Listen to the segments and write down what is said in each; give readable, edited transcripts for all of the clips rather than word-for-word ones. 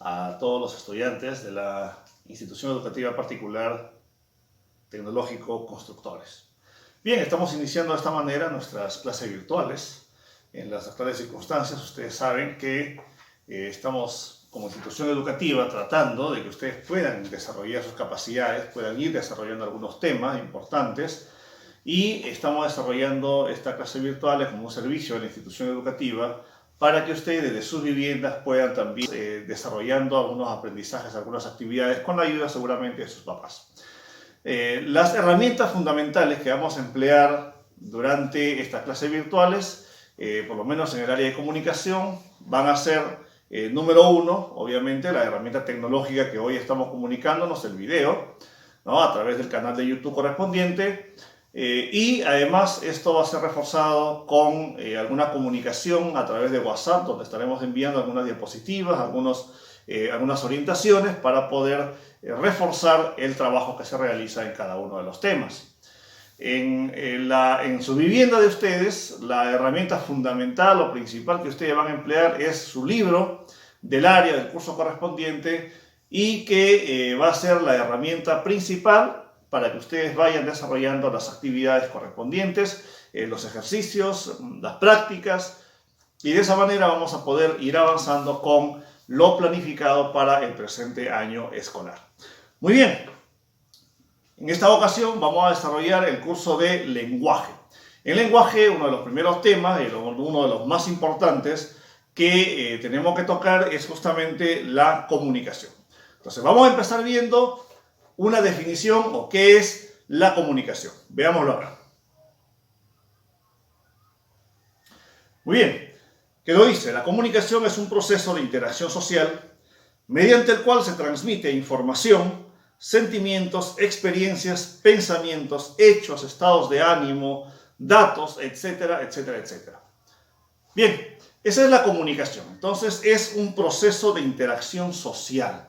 a todos los estudiantes de la Institución Educativa Particular Tecnológico Constructores. Bien, estamos iniciando de esta manera nuestras clases virtuales. En las actuales circunstancias, ustedes saben que estamos como institución educativa tratando de que ustedes puedan desarrollar sus capacidades, puedan ir desarrollando algunos temas importantes, y estamos desarrollando esta clase virtual como un servicio de la institución educativa para que ustedes desde sus viviendas puedan también desarrollando algunos aprendizajes, algunas actividades con la ayuda seguramente de sus papás. Las herramientas fundamentales que vamos a emplear durante estas clases virtuales, por lo menos en el área de comunicación, van a ser, número uno, obviamente, la herramienta tecnológica que hoy estamos comunicándonos, el video, ¿no? A través del canal de YouTube correspondiente. Y además esto va a ser reforzado con alguna comunicación a través de WhatsApp, donde estaremos enviando algunas diapositivas, algunas orientaciones para poder reforzar el trabajo que se realiza en cada uno de los temas. En su vivienda de ustedes, la herramienta fundamental o principal que ustedes van a emplear es su libro del área del curso correspondiente, y que va a ser la herramienta principal para que ustedes vayan desarrollando las actividades correspondientes, los ejercicios, las prácticas, y de esa manera vamos a poder ir avanzando con lo planificado para el presente año escolar. Muy bien, en esta ocasión vamos a desarrollar el curso de lenguaje. En lenguaje, uno de los primeros temas, uno de los más importantes que tenemos que tocar es justamente la comunicación. Entonces vamos a empezar viendo una definición o qué es la comunicación. Veámoslo acá. Muy bien, ¿qué lo dice? La comunicación es un proceso de interacción social mediante el cual se transmite información, sentimientos, experiencias, pensamientos, hechos, estados de ánimo, datos, etcétera, etcétera, etcétera. Bien, esa es la comunicación. Entonces es un proceso de interacción social,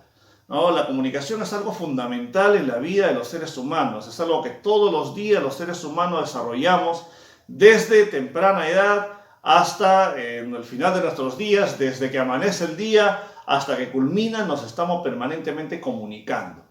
¿no? La comunicación es algo fundamental en la vida de los seres humanos, es algo que todos los días los seres humanos desarrollamos desde temprana edad hasta el final de nuestros días, desde que amanece el día hasta que culmina, nos estamos permanentemente comunicando.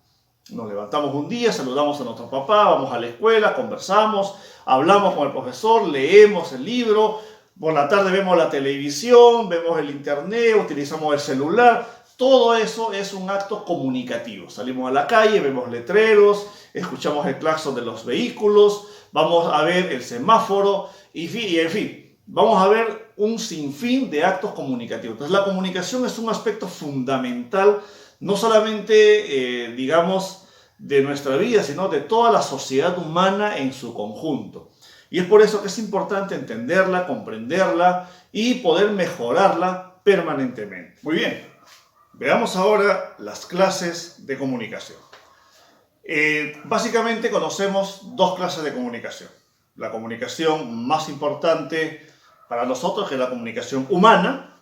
Nos levantamos un día, saludamos a nuestro papá, vamos a la escuela, conversamos, hablamos con el profesor, leemos el libro, por la tarde vemos la televisión, vemos el internet, utilizamos el celular. Todo eso es un acto comunicativo. Salimos a la calle, vemos letreros, escuchamos el claxon de los vehículos, vamos a ver el semáforo y en fin, vamos a ver un sinfín de actos comunicativos. Entonces la comunicación es un aspecto fundamental, no solamente, digamos, de nuestra vida, sino de toda la sociedad humana en su conjunto. Y es por eso que es importante entenderla, comprenderla y poder mejorarla permanentemente. Muy bien. Veamos ahora las clases de comunicación. Básicamente conocemos dos clases de comunicación. La comunicación más importante para nosotros, que es la comunicación humana,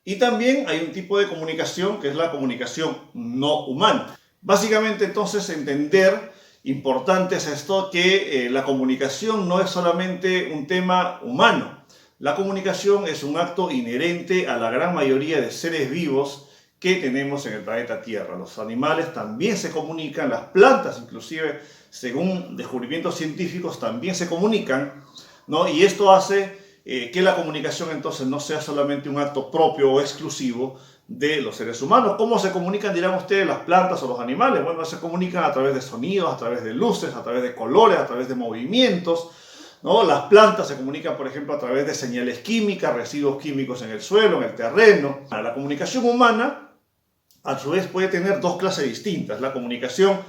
y también hay un tipo de comunicación que es la comunicación no humana. Básicamente entonces entender, importante es esto, que la comunicación no es solamente un tema humano. La comunicación es un acto inherente a la gran mayoría de seres vivos que tenemos en el planeta Tierra. Los animales también se comunican, las plantas inclusive, según descubrimientos científicos, también se comunican, ¿no? Y esto hace que la comunicación entonces no sea solamente un acto propio o exclusivo de los seres humanos. ¿Cómo se comunican, dirán ustedes, las plantas o los animales? Bueno, se comunican a través de sonidos, a través de luces, a través de colores, a través de movimientos, ¿no? Las plantas se comunican, por ejemplo, a través de señales químicas, residuos químicos en el suelo, en el terreno. La comunicación humana, a su vez, puede tener dos clases distintas. La comunicación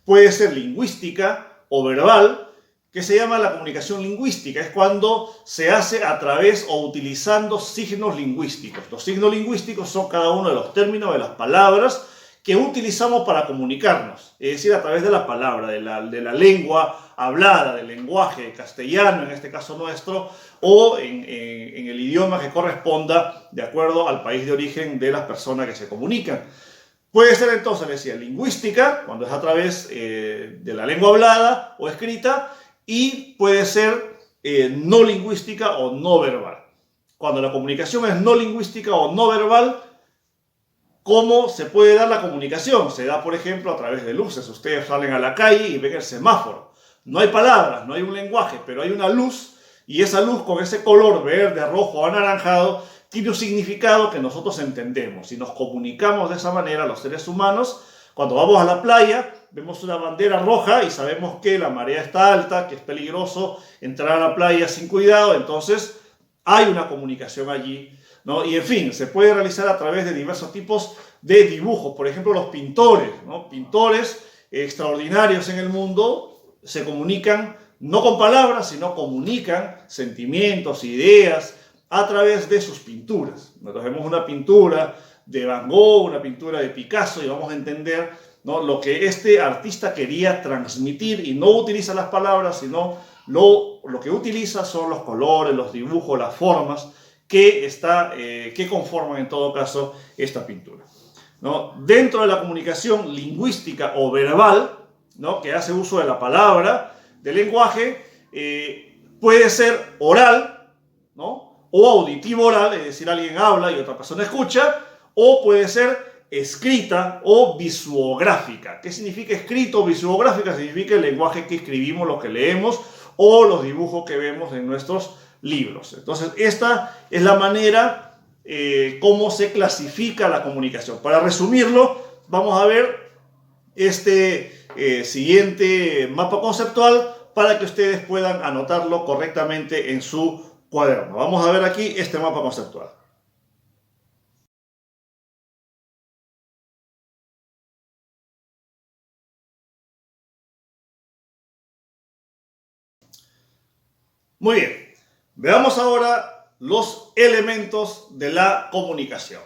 puede ser lingüística o verbal, que se llama la comunicación lingüística. Es cuando se hace a través o utilizando signos lingüísticos. Los signos lingüísticos son cada uno de los términos de las palabras que utilizamos para comunicarnos. Es decir, a través de la palabra, de la lengua hablada, del lenguaje castellano, en este caso nuestro, o en el idioma que corresponda de acuerdo al país de origen de las personas que se comunican. Puede ser entonces, decía, lingüística, cuando es a través de la lengua hablada o escrita, y puede ser no lingüística o no verbal. Cuando la comunicación es no lingüística o no verbal, ¿Cómo se puede dar la comunicación? Se da, por ejemplo, a través de luces. Ustedes salen a la calle y ven el semáforo. No hay palabras, no hay un lenguaje, pero hay una luz, y esa luz con ese color verde, rojo o anaranjado tiene un significado que nosotros entendemos y nos comunicamos de esa manera los seres humanos. Cuando vamos a la playa, vemos una bandera roja y sabemos que la marea está alta, que es peligroso entrar a la playa sin cuidado, entonces hay una comunicación allí, ¿no? Y en fin, se puede realizar a través de diversos tipos de dibujos. Por ejemplo, los pintores, ¿no? Pintores extraordinarios en el mundo se comunican no con palabras, sino comunican sentimientos, ideas a través de sus pinturas. Nosotros vemos una pintura de Van Gogh, una pintura de Picasso, y vamos a entender, ¿no?, lo que este artista quería transmitir, y no utiliza las palabras, sino lo que utiliza son los colores, los dibujos, las formas que conforman en todo caso esta pintura, ¿no? Dentro de la comunicación lingüística o verbal, ¿no?, que hace uso de la palabra, del lenguaje, puede ser oral, ¿no?, o auditivo oral, es decir, alguien habla y otra persona escucha, o puede ser escrita o visuográfica. ¿Qué significa escrito o visuográfica? Significa el lenguaje que escribimos, lo que leemos, o los dibujos que vemos en nuestros libros. Entonces, esta es la manera cómo se clasifica la comunicación. Para resumirlo, vamos a ver este siguiente mapa conceptual para que ustedes puedan anotarlo correctamente en su cuaderno. Vamos a ver aquí este mapa conceptual. Muy bien, veamos ahora los elementos de la comunicación.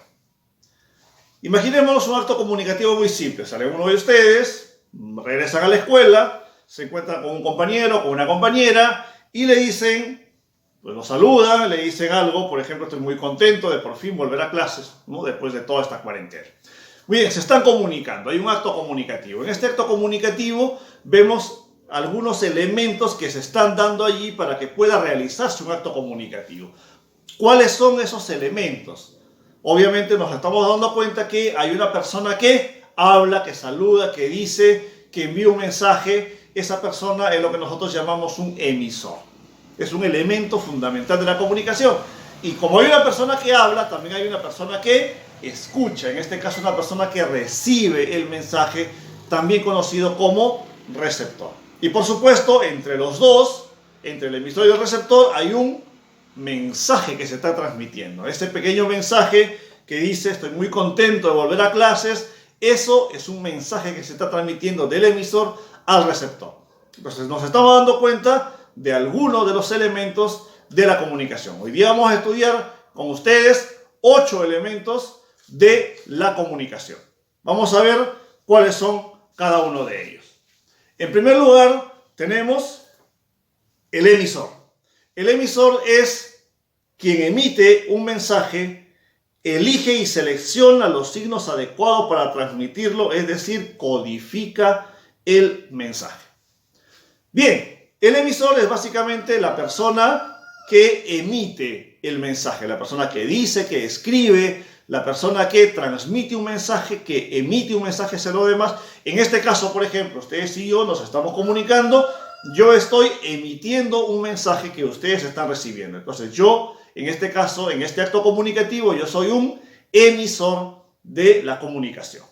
Imaginémonos un acto comunicativo muy simple. Sale uno de ustedes, regresan a la escuela, se encuentran con un compañero, con una compañera, y le dicen, pues lo saludan, le dicen algo, por ejemplo, estoy muy contento de por fin volver a clases, ¿no?, después de toda esta cuarentena. Muy bien, se están comunicando, hay un acto comunicativo. En este acto comunicativo vemos algunos elementos que se están dando allí para que pueda realizarse un acto comunicativo. ¿Cuáles son esos elementos? Obviamente nos estamos dando cuenta que hay una persona que habla, que saluda, que dice, que envía un mensaje. Esa persona es lo que nosotros llamamos un emisor. Es un elemento fundamental de la comunicación. Y como hay una persona que habla, también hay una persona que escucha. En este caso, una persona que recibe el mensaje, también conocido como receptor. Y por supuesto, entre los dos, entre el emisor y el receptor, hay un mensaje que se está transmitiendo. Este pequeño mensaje que dice, estoy muy contento de volver a clases, eso es un mensaje que se está transmitiendo del emisor al receptor. Entonces nos estamos dando cuenta de algunos de los elementos de la comunicación. Hoy día vamos a estudiar con ustedes 8 elementos de la comunicación. Vamos a ver cuáles son cada uno de ellos. En primer lugar, tenemos el emisor. El emisor es quien emite un mensaje, elige y selecciona los signos adecuados para transmitirlo, es decir, codifica el mensaje. Bien, el emisor es básicamente la persona que emite el mensaje, la persona que dice, que escribe, la persona que transmite un mensaje, que emite un mensaje hacia los demás. En este caso, por ejemplo, ustedes y yo nos estamos comunicando, yo estoy emitiendo un mensaje que ustedes están recibiendo. Entonces yo, en este caso, en este acto comunicativo, yo soy un emisor de la comunicación.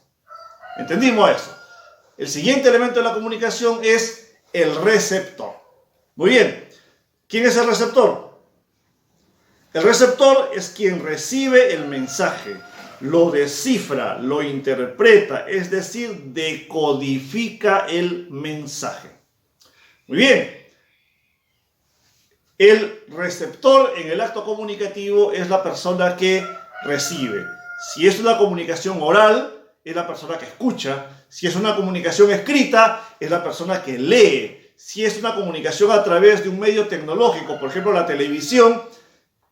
¿Entendimos eso? El siguiente elemento de la comunicación es el receptor. Muy bien, ¿quién es el receptor? El receptor es quien recibe el mensaje, lo descifra, lo interpreta, es decir, decodifica el mensaje. Muy bien. El receptor en el acto comunicativo es la persona que recibe. Si es una comunicación oral, es la persona que escucha. Si es una comunicación escrita, es la persona que lee. Si es una comunicación a través de un medio tecnológico, por ejemplo la televisión,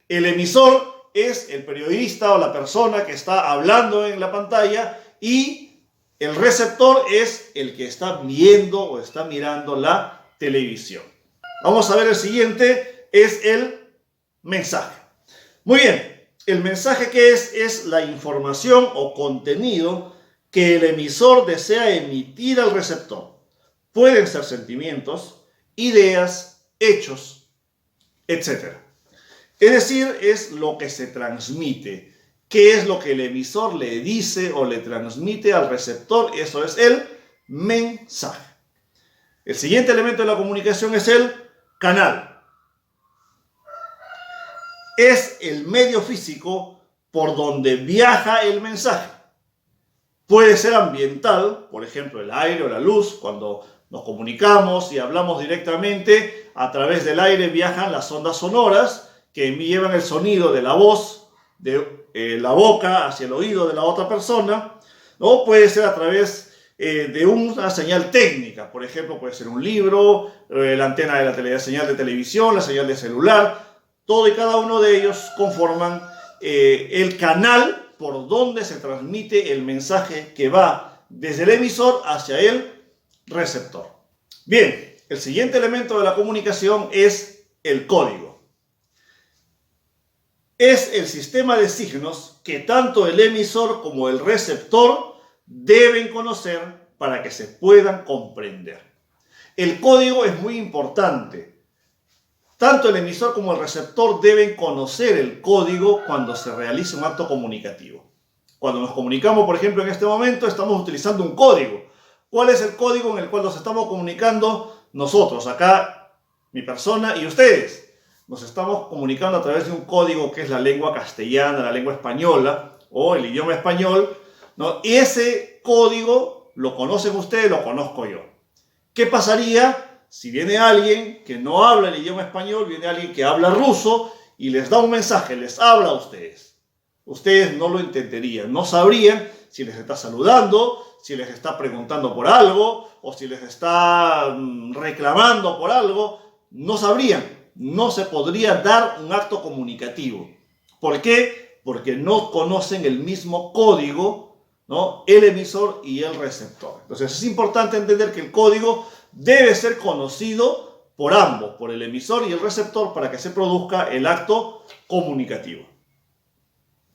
el emisor es el periodista o la persona que está hablando en la pantalla, y el receptor es el que está viendo o está mirando la televisión. Vamos a ver el siguiente, es el mensaje. Muy bien, El mensaje que es la información o contenido que el emisor desea emitir al receptor. Pueden ser sentimientos, ideas, hechos, etc. Es decir, es lo que se transmite. ¿Qué es lo que el emisor le dice o le transmite al receptor? Eso es el mensaje. El siguiente elemento de la comunicación es el canal. Es el medio físico por donde viaja el mensaje. Puede ser ambiental, por ejemplo, el aire o la luz. Cuando nos comunicamos y hablamos directamente, a través del aire viajan las ondas sonoras que llevan el sonido de la voz, de la boca hacia el oído de la otra persona. O puede ser a través de una señal técnica. Por ejemplo, puede ser un libro, la antena de la señal de televisión, la señal de celular. Todo y cada uno de ellos conforman el canal por donde se transmite el mensaje que va desde el emisor hacia el receptor. Bien, el siguiente elemento de la comunicación es el código. Es el sistema de signos que tanto el emisor como el receptor deben conocer para que se puedan comprender. El código es muy importante. Tanto el emisor como el receptor deben conocer el código cuando se realice un acto comunicativo. Cuando nos comunicamos, por ejemplo, en este momento, estamos utilizando un código. ¿Cuál es el código en el cual nos estamos comunicando nosotros? Acá, mi persona y ustedes. Nos estamos comunicando a través de un código que es la lengua castellana, la lengua española o el idioma español, ¿no? Y ese código lo conocen ustedes, lo conozco yo. ¿Qué pasaría si viene alguien que no habla el idioma español, viene alguien que habla ruso y les da un mensaje, les habla a ustedes? Ustedes no lo entenderían, no sabrían si les está saludando, si les está preguntando por algo o si les está reclamando por algo. No sabrían, no se podría dar un acto comunicativo. ¿Por qué? Porque no conocen el mismo código, ¿no? El emisor y el receptor. Entonces es importante entender que el código debe ser conocido por ambos, por el emisor y el receptor, para que se produzca el acto comunicativo.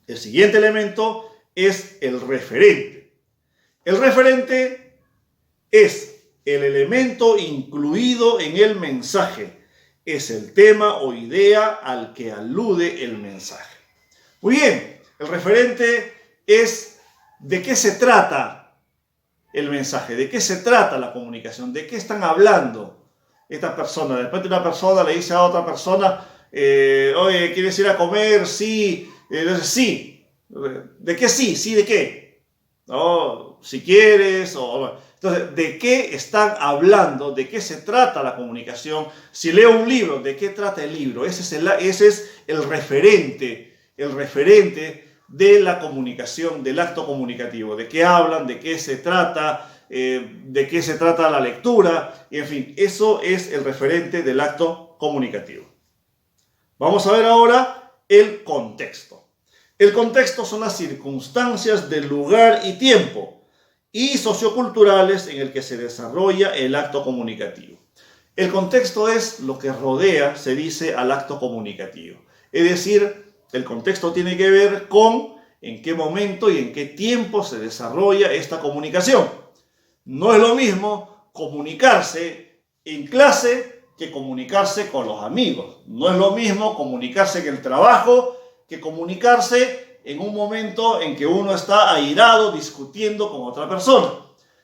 El siguiente elemento es el referente. El referente es el elemento incluido en el mensaje. Es el tema o idea al que alude el mensaje. Muy bien, el referente es de qué se trata el mensaje, de qué se trata la comunicación, de qué están hablando esta persona. De repente una persona le dice a otra persona, oye, ¿quieres ir a comer? Sí. Entonces, sí. ¿De qué sí? ¿Sí de qué? ¿No? Si quieres. Entonces, ¿de qué están hablando? ¿De qué se trata la comunicación? Si leo un libro, ¿de qué trata el libro? Ese es el referente de la comunicación, del acto comunicativo. ¿De qué hablan? ¿De qué se trata? ¿De qué se trata la lectura? Y en fin, eso es el referente del acto comunicativo. Vamos a ver ahora el contexto. El contexto son las circunstancias del lugar y tiempo y socioculturales en el que se desarrolla el acto comunicativo. El contexto es lo que rodea, se dice, al acto comunicativo. Es decir, el contexto tiene que ver con en qué momento y en qué tiempo se desarrolla esta comunicación. No es lo mismo comunicarse en clase que comunicarse con los amigos. No es lo mismo comunicarse en el trabajo que comunicarse en un momento en que uno está airado discutiendo con otra persona.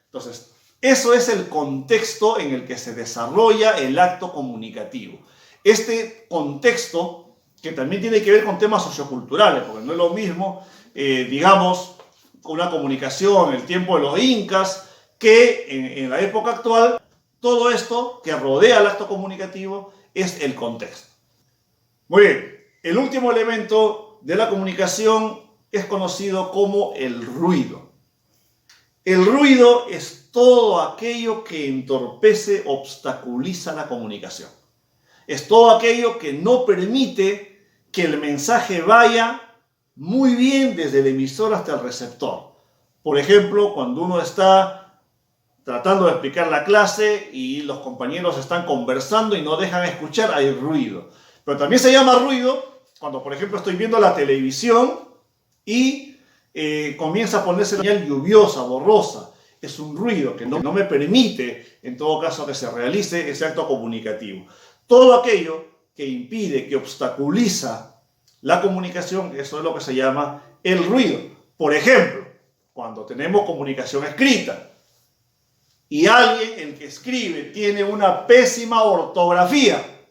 Entonces, eso es el contexto en el que se desarrolla el acto comunicativo. Este contexto, que también tiene que ver con temas socioculturales, porque no es lo mismo, digamos, una comunicación en el tiempo de los incas que en la época actual. Todo esto que rodea el acto comunicativo es el contexto. Muy bien, el último elemento de la comunicación es conocido como el ruido. El ruido es todo aquello que entorpece, obstaculiza la comunicación. Es todo aquello que no permite que el mensaje vaya muy bien desde el emisor hasta el receptor. Por ejemplo, cuando uno está tratando de explicar la clase y los compañeros están conversando y no dejan escuchar, hay ruido. Pero también se llama ruido cuando por ejemplo estoy viendo la televisión y comienza a ponerse señal lluviosa, borrosa. Es un ruido que no me permite, en todo caso, que se realice ese acto comunicativo. Todo aquello que impide, que obstaculiza la comunicación, eso es lo que se llama el ruido. Por ejemplo, cuando tenemos comunicación escrita y alguien, el que escribe, tiene una pésima ortografía,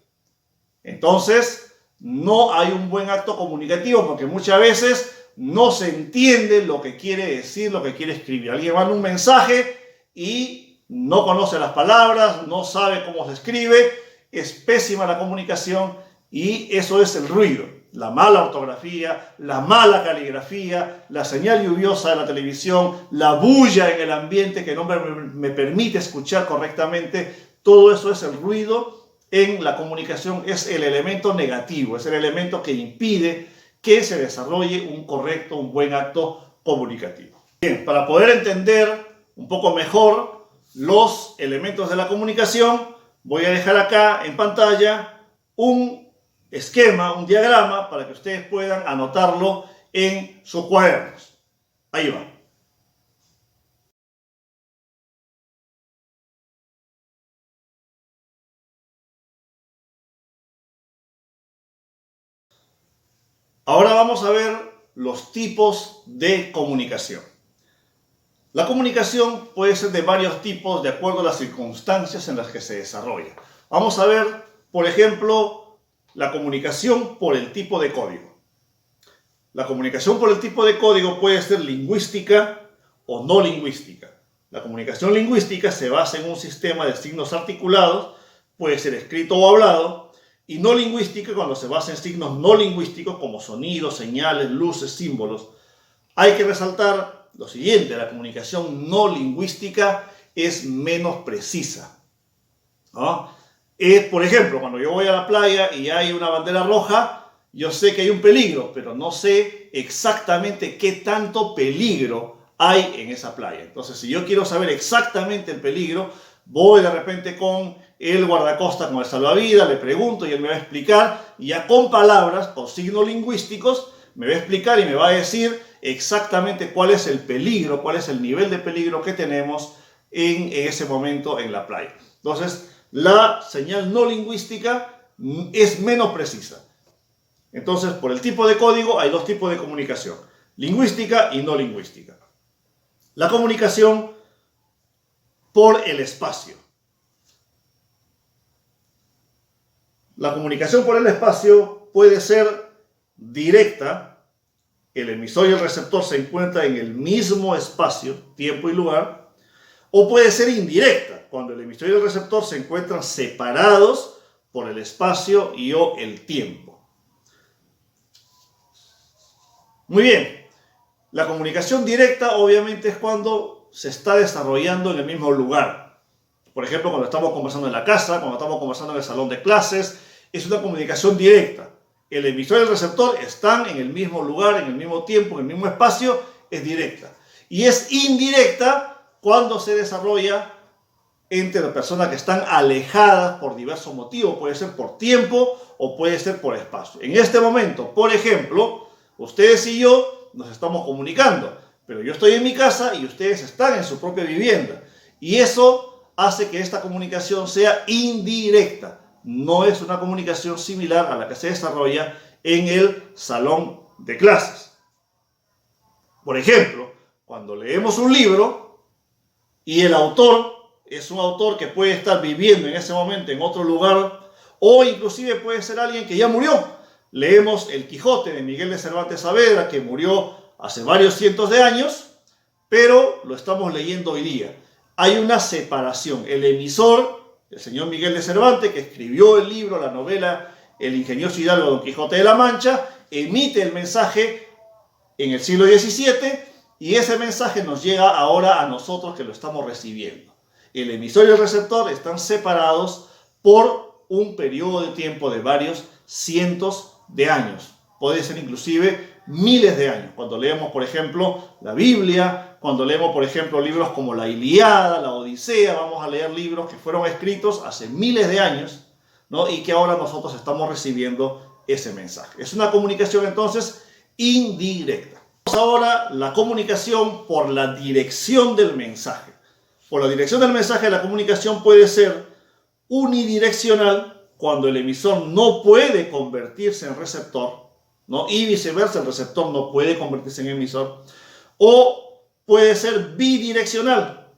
entonces no hay un buen acto comunicativo, porque muchas veces no se entiende lo que quiere decir, lo que quiere escribir. Alguien manda un mensaje y no conoce las palabras, no sabe cómo se escribe, es pésima la comunicación y eso es el ruido. La mala ortografía, la mala caligrafía, la señal lluviosa de la televisión, la bulla en el ambiente que no me permite escuchar correctamente, todo eso es el ruido en la comunicación, es el elemento negativo, es el elemento que impide que se desarrolle un buen acto comunicativo. Bien, para poder entender un poco mejor los elementos de la comunicación, voy a dejar acá en pantalla un esquema, un diagrama, para que ustedes puedan anotarlo en sus cuadernos. Ahí va. Ahora vamos a ver los tipos de comunicación. La comunicación puede ser de varios tipos de acuerdo a las circunstancias en las que se desarrolla. Vamos a ver, por ejemplo, la comunicación por el tipo de código. La comunicación por el tipo de código puede ser lingüística o no lingüística. La comunicación lingüística se basa en un sistema de signos articulados, puede ser escrito o hablado, y no lingüística cuando se basa en signos no lingüísticos como sonidos, señales, luces, símbolos. Hay que resaltar lo siguiente: la comunicación no lingüística es menos precisa, ¿no? Por ejemplo, cuando yo voy a la playa y hay una bandera roja, yo sé que hay un peligro, pero no sé exactamente qué tanto peligro hay en esa playa. Entonces, si yo quiero saber exactamente el peligro, voy de repente con el guardacosta, con el salvavidas, le pregunto y él me va a explicar, y ya con palabras, con signos lingüísticos, me va a explicar y me va a decir exactamente cuál es el peligro, cuál es el nivel de peligro que tenemos en ese momento en la playa. Entonces, la señal no lingüística es menos precisa. Entonces, por el tipo de código hay dos tipos de comunicación: lingüística y no lingüística. La comunicación por el espacio. La comunicación por el espacio puede ser directa. El emisor y el receptor se encuentran en el mismo espacio, tiempo y lugar. O puede ser indirecta, cuando el emisor y el receptor se encuentran separados por el espacio o el tiempo. Muy bien. La comunicación directa obviamente es cuando se está desarrollando en el mismo lugar. Por ejemplo, cuando estamos conversando en la casa, cuando estamos conversando en el salón de clases, es una comunicación directa. El emisor y el receptor están en el mismo lugar, en el mismo tiempo, en el mismo espacio, es directa. Y es indirecta cuando se desarrolla entre las personas que están alejadas por diversos motivos, puede ser por tiempo o puede ser por espacio. En este momento, por ejemplo, ustedes y yo nos estamos comunicando, pero yo estoy en mi casa y ustedes están en su propia vivienda. Y eso hace que esta comunicación sea indirecta. No es una comunicación similar a la que se desarrolla en el salón de clases. Por ejemplo, cuando leemos un libro y el autor es un autor que puede estar viviendo en ese momento en otro lugar, o inclusive puede ser alguien que ya murió. Leemos El Quijote de Miguel de Cervantes Saavedra, que murió hace varios cientos de años, pero lo estamos leyendo hoy día. Hay una separación. El emisor, el señor Miguel de Cervantes, que escribió el libro, la novela El ingenioso hidalgo Don Quijote de la Mancha, emite el mensaje en el siglo XVII y ese mensaje nos llega ahora a nosotros que lo estamos recibiendo. El emisor y el receptor están separados por un periodo de tiempo de varios cientos de años. Puede ser inclusive miles de años. Cuando leemos, por ejemplo, la Biblia, cuando leemos, por ejemplo, libros como la Ilíada, la Odisea, vamos a leer libros que fueron escritos hace miles de años, ¿no? Y que ahora nosotros estamos recibiendo ese mensaje. Es una comunicación entonces indirecta. Vamos ahora la comunicación por la dirección del mensaje. Por la dirección del mensaje, la comunicación puede ser unidireccional cuando el emisor no puede convertirse en receptor, ¿no? Y viceversa, el receptor no puede convertirse en emisor. O puede ser bidireccional.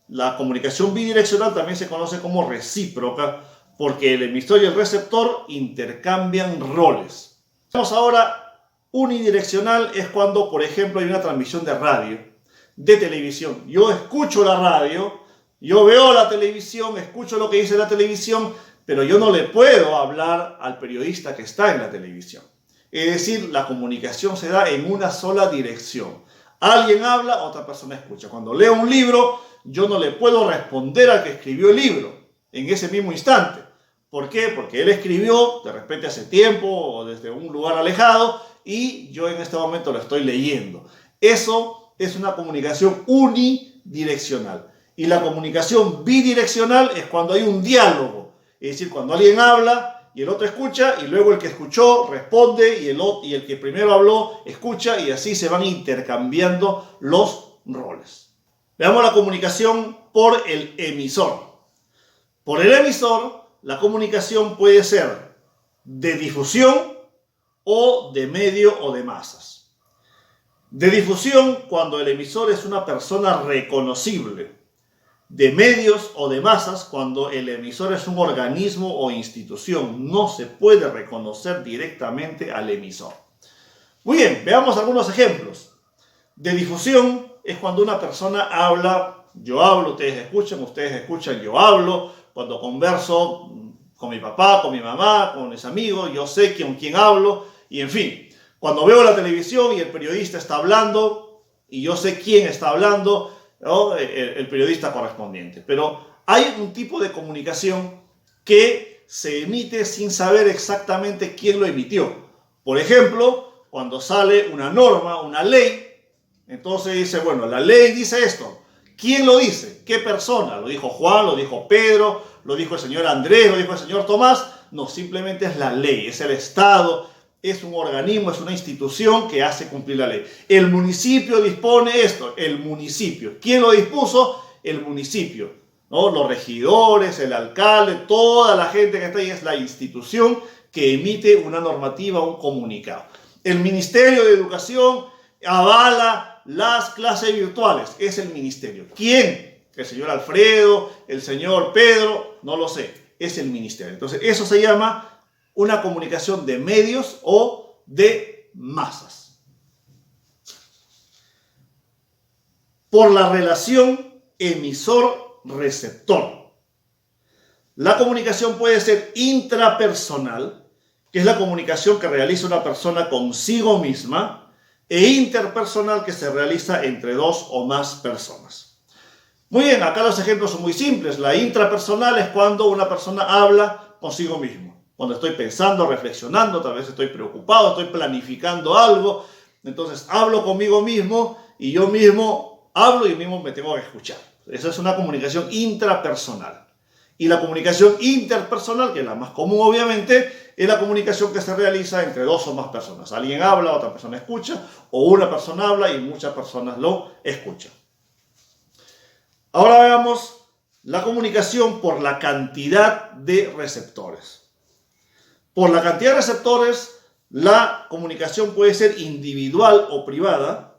La comunicación bidireccional también se conoce como recíproca porque el emisor y el receptor intercambian roles. Vamos ahora. Unidireccional es cuando, por ejemplo, hay una transmisión de radio, de televisión. Yo escucho la radio, yo veo la televisión, escucho lo que dice la televisión, pero yo no le puedo hablar al periodista que está en la televisión. Es decir, la comunicación se da en una sola dirección. Alguien habla, otra persona escucha. Cuando leo un libro, yo no le puedo responder al que escribió el libro en ese mismo instante. ¿Por qué? Porque él escribió de repente hace tiempo o desde un lugar alejado y yo en este momento lo estoy leyendo. Eso es una comunicación unidireccional. Y la comunicación bidireccional es cuando hay un diálogo. Es decir, cuando alguien habla y el otro escucha y luego el que escuchó responde y el que primero habló escucha y así se van intercambiando los roles. Veamos la comunicación por el emisor. Por el emisor, la comunicación puede ser de difusión o de medio o de masas. De difusión cuando el emisor es una persona reconocible. De medios o de masas cuando el emisor es un organismo o institución. No se puede reconocer directamente al emisor. Muy bien, veamos algunos ejemplos. De difusión es cuando una persona habla, yo hablo, ustedes escuchan, yo hablo. Cuando converso con mi papá, con mi mamá, con mis amigos, yo sé con quién hablo y en fin. Cuando veo la televisión y el periodista está hablando y yo sé quién está hablando, ¿no? El periodista correspondiente. Pero hay un tipo de comunicación que se emite sin saber exactamente quién lo emitió. Por ejemplo, cuando sale una norma, una ley, entonces dice, bueno, la ley dice esto. ¿Quién lo dice? ¿Qué persona? ¿Lo dijo Juan? ¿Lo dijo Pedro? ¿Lo dijo el señor Andrés? ¿Lo dijo el señor Tomás? No, simplemente es la ley, es el Estado, es un organismo, es una institución que hace cumplir la ley. El municipio dispone esto, el municipio. ¿Quién lo dispuso? El municipio, ¿no? Los regidores, el alcalde, toda la gente que está ahí es la institución que emite una normativa, un comunicado. El Ministerio de Educación avala las clases virtuales, es el ministerio. ¿Quién? El señor Alfredo, el señor Pedro, no lo sé, es el ministerio. Entonces eso se llama una comunicación de medios o de masas. Por la relación emisor-receptor. La comunicación puede ser intrapersonal, que es la comunicación que realiza una persona consigo misma, e interpersonal que se realiza entre dos o más personas. Muy bien, acá los ejemplos son muy simples. La intrapersonal es cuando una persona habla consigo mismo. Cuando estoy pensando, reflexionando, tal vez estoy preocupado, estoy planificando algo. Entonces hablo conmigo mismo y yo mismo hablo y mismo me tengo que escuchar. Esa es una comunicación intrapersonal. Y la comunicación interpersonal, que es la más común obviamente, es la comunicación que se realiza entre dos o más personas. Alguien habla, otra persona escucha, o una persona habla y muchas personas lo escuchan. Ahora veamos la comunicación por la cantidad de receptores. Por la cantidad de receptores, la comunicación puede ser individual o privada,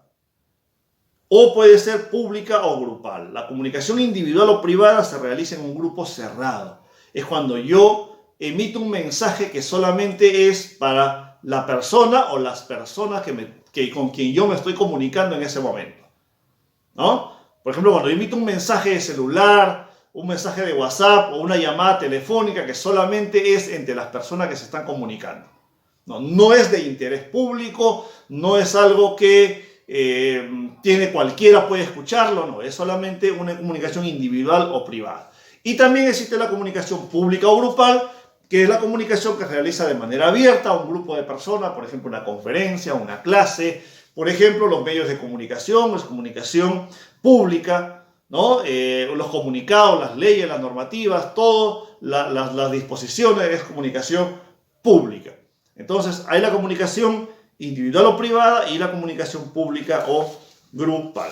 o puede ser pública o grupal. La comunicación individual o privada se realiza en un grupo cerrado. Es cuando yo emito un mensaje que solamente es para la persona o las personas con quien yo me estoy comunicando en ese momento, ¿no? Por ejemplo, cuando yo emito un mensaje de celular, un mensaje de WhatsApp o una llamada telefónica que solamente es entre las personas que se están comunicando. No es de interés público, no es algo que cualquiera puede escucharlo, no, es solamente una comunicación individual o privada. Y también existe la comunicación pública o grupal, que es la comunicación que se realiza de manera abierta a un grupo de personas, por ejemplo, una conferencia, una clase, por ejemplo, los medios de comunicación, la comunicación pública, ¿no? Los comunicados, las leyes, las normativas, todas las disposiciones es comunicación pública. Entonces hay la comunicación individual o privada y la comunicación pública o grupal.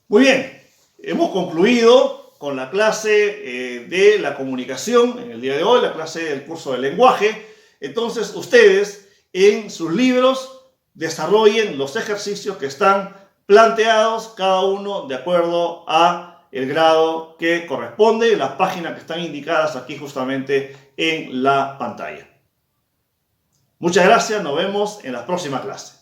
Muy bien, hemos concluido con la clase de la comunicación en el día de hoy, la clase del curso de lenguaje. Entonces ustedes en sus libros desarrollen los ejercicios que están planteados, cada uno de acuerdo a el grado que corresponde, las páginas que están indicadas aquí justamente en la pantalla. Muchas gracias, nos vemos en la próxima clase.